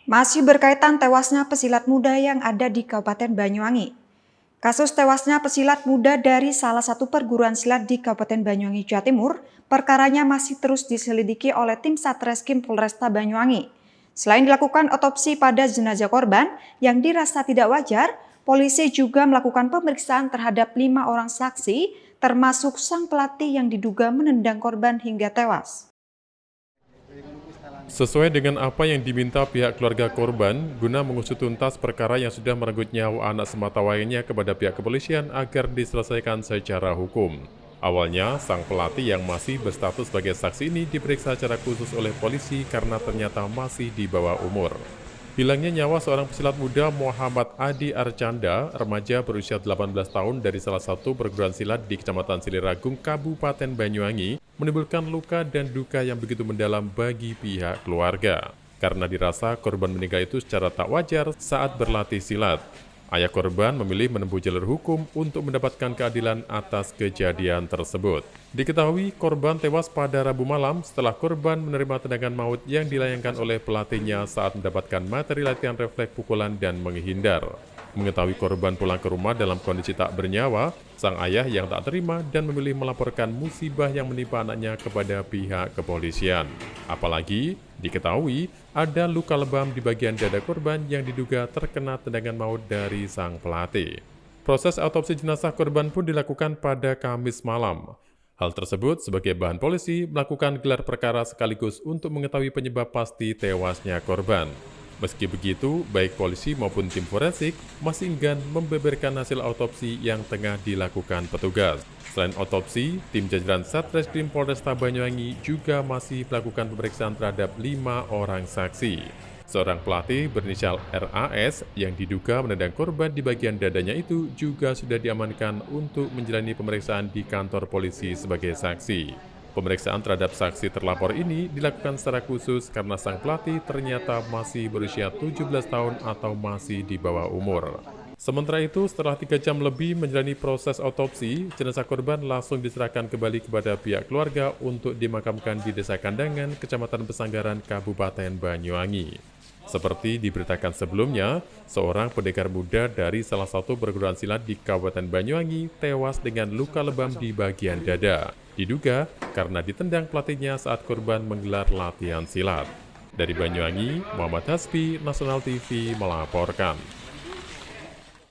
Masih berkaitan tewasnya pesilat muda yang ada di Kabupaten Banyuwangi. Kasus tewasnya pesilat muda dari salah satu perguruan silat di Kabupaten Banyuwangi, Jawa Timur, perkaranya masih terus diselidiki oleh tim Satreskrim Polresta Banyuwangi. Selain dilakukan otopsi pada jenazah korban yang dirasa tidak wajar, polisi juga melakukan pemeriksaan terhadap 5 orang saksi, termasuk sang pelatih yang diduga menendang korban hingga tewas. Sesuai dengan apa yang diminta pihak keluarga korban, guna mengusut tuntas perkara yang sudah merenggut nyawa anak sematawayangnya kepada pihak kepolisian agar diselesaikan secara hukum. Awalnya, sang pelatih yang masih berstatus sebagai saksi ini diperiksa secara khusus oleh polisi karena ternyata masih di bawah umur. Hilangnya nyawa seorang pesilat muda Muhammad Adi Arcanda, remaja berusia 18 tahun dari salah satu perguruan silat di Kecamatan Siliragung, Kabupaten Banyuwangi, menimbulkan luka dan duka yang begitu mendalam bagi pihak keluarga. Karena dirasa korban meninggal itu secara tak wajar saat berlatih silat. Ayah korban memilih menempuh jalur hukum untuk mendapatkan keadilan atas kejadian tersebut. Diketahui korban tewas pada Rabu malam setelah korban menerima tendangan maut yang dilayangkan oleh pelatihnya saat mendapatkan materi latihan refleks pukulan dan menghindar. Mengetahui korban pulang ke rumah dalam kondisi tak bernyawa, sang ayah yang tak terima dan memilih melaporkan musibah yang menimpa anaknya kepada pihak kepolisian. Apalagi diketahui ada luka lebam di bagian dada korban yang diduga terkena tendangan maut dari sang pelatih. Proses autopsi jenazah korban pun dilakukan pada Kamis malam. Hal tersebut sebagai bahan polisi melakukan gelar perkara sekaligus untuk mengetahui penyebab pasti tewasnya korban. Meski begitu, baik polisi maupun tim forensik masih enggan membeberkan hasil autopsi yang tengah dilakukan petugas. Selain otopsi, tim jajaran Satreskrim Polresta Banyuwangi juga masih melakukan pemeriksaan terhadap 5 orang saksi. Seorang pelatih berinisial RAS yang diduga menendang korban di bagian dadanya itu juga sudah diamankan untuk menjalani pemeriksaan di kantor polisi sebagai saksi. Pemeriksaan terhadap saksi terlapor ini dilakukan secara khusus karena sang pelatih ternyata masih berusia 17 tahun atau masih di bawah umur. Sementara itu, setelah 3 jam lebih menjalani proses otopsi, jenazah korban langsung diserahkan kembali kepada pihak keluarga untuk dimakamkan di Desa Kandangan, Kecamatan Pesanggaran, Kabupaten Banyuwangi. Seperti diberitakan sebelumnya, seorang pendekar muda dari salah satu perguruan silat di Kabupaten Banyuwangi tewas dengan luka lebam di bagian dada. Diduga karena ditendang pelatihnya saat korban menggelar latihan silat. Dari Banyuwangi, Muhammad Hasbi, Nasional TV melaporkan.